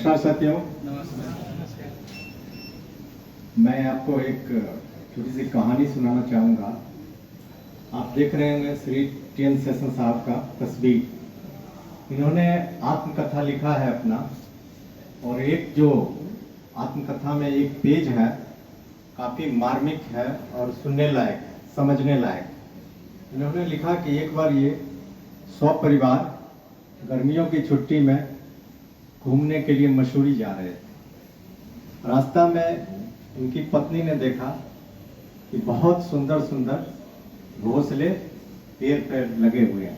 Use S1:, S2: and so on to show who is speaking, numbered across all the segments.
S1: नमस्कार साथियों, मैं आपको एक छोटी सी कहानी सुनाना चाहूँगा। आप देख रहे होंगे श्री टी.एन. शेषन साहब का तस्वीर। इन्होंने आत्मकथा लिखा है अपना, और एक जो आत्मकथा में एक पेज है काफ़ी मार्मिक है और सुनने लायक, समझने लायक। इन्होंने लिखा कि एक बार ये 100 परिवार गर्मियों की छुट्टी में घूमने के लिए मसूरी जा रहे थे। रास्ता में उनकी पत्नी ने देखा कि बहुत सुंदर सुंदर घोंसले पेड़ पे लगे हुए हैं,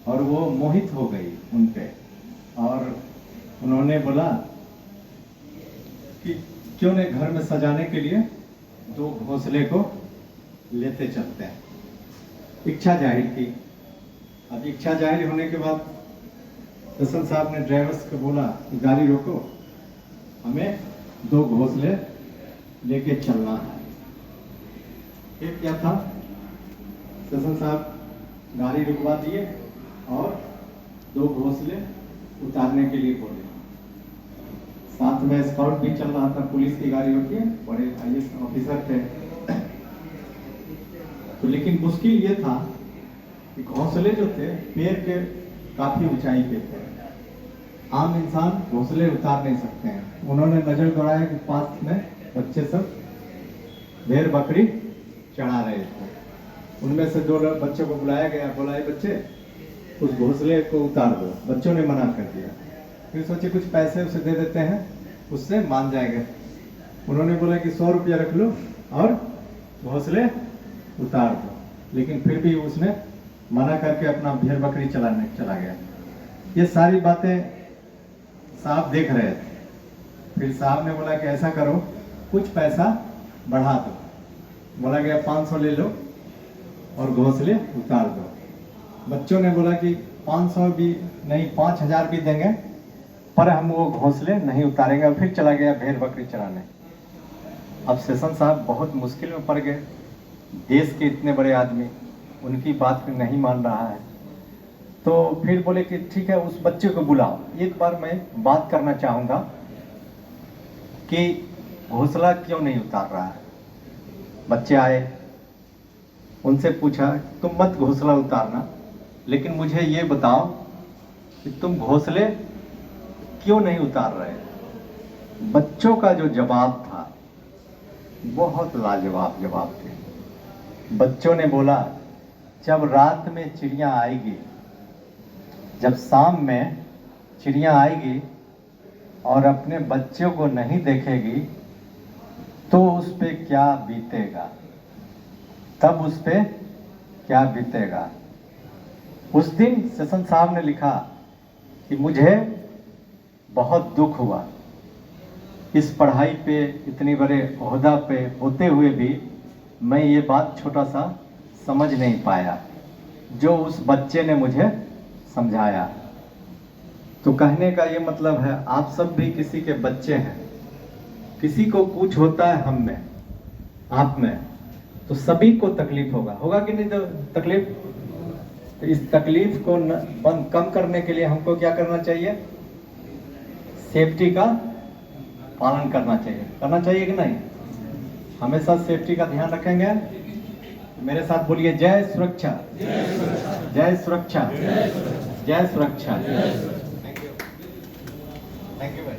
S1: और वो मोहित हो गई उन पे। और उन्होंने बोला कि क्यों नहीं घर में सजाने के लिए 2 घोंसले को लेते चलते हैं। इच्छा जाहिर की। अब इच्छा जाहिर होने के बाद शेषन साहब ने ड्राइवर्स को बोला कि गाड़ी रोको, हमें 2 घोंसले लेके चलना है। एक क्या था, शेषन साहब गाड़ी रुकवा दिए और 2 घोंसले उतारने के लिए बोले। साथ में स्काउट भी चल रहा था, पुलिस की गाड़ी होती है, बड़े आईएएस ऑफिसर थे। तो लेकिन मुश्किल ये था कि घोंसले जो थे पेड़ के काफी ऊंचाई पे थे, आम इंसान घोंसले उतार नहीं सकते हैं। उन्होंने नजर दौड़ाया कि पास में बच्चे सब भेड़ बकरी चढ़ा रहे थे। उनमें से 2 बच्चों को बुलाया गया, बोला ये बच्चे उस घोंसले को उतार दो। बच्चों ने मना कर दिया। फिर सोचे कुछ पैसे उसे दे देते हैं, उससे मान जाएंगे। उन्होंने बोला कि 100 रुपया रख लो और घोंसले उतार दो। लेकिन फिर भी उसने मना करके अपना भेड़ बकरी चलाने चला गया। ये सारी बातें साहब देख रहे थे। फिर साहब ने बोला कि ऐसा करो, कुछ पैसा बढ़ा दो। बोला गया 500 ले लो और घोंसले उतार दो। बच्चों ने बोला कि 500 भी नहीं, 5000 भी देंगे, पर हम वो घोंसले नहीं उतारेंगे। और फिर चला गया भेड़ बकरी चराने। अब शेषन साहब बहुत मुश्किल में पड़ गए। देश के इतने बड़े आदमी उनकी बात नहीं मान रहा है। तो फिर बोले कि ठीक है, उस बच्चे को बुलाओ, एक बार मैं बात करना चाहूँगा कि घोंसला क्यों नहीं उतार रहा है। बच्चे आए, उनसे पूछा तुम मत घोंसला उतारना, लेकिन मुझे ये बताओ कि तुम घोंसले क्यों नहीं उतार रहे। बच्चों का जो जवाब था बहुत लाजवाब जवाब थे। बच्चों ने बोला जब रात में चिड़िया आएगी, जब शाम में चिड़िया आएगी और अपने बच्चों को नहीं देखेगी, तो उस पे क्या बीतेगा, तब उस पे क्या बीतेगा। उस दिन शेषन साहब ने लिखा कि मुझे बहुत दुख हुआ, इस पढ़ाई पे इतनी बड़े ओहदा पे होते हुए भी मैं ये बात छोटा सा समझ नहीं पाया जो उस बच्चे ने मुझे समझाया। तो कहने का ये मतलब है, आप सब भी किसी के बच्चे हैं। किसी को कुछ होता है हम में, आप में, तो सभी को तकलीफ होगा कि नहीं। तो तकलीफ, तो इस तकलीफ को कम करने के लिए हमको क्या करना चाहिए, सेफ्टी का पालन करना चाहिए कि नहीं। हमेशा सेफ्टी का ध्यान रखेंगे। मेरे साथ बोलिए जय सुरक्षा, जय सुरक्षा, जय सुरक्षा। थैंक यू भाई।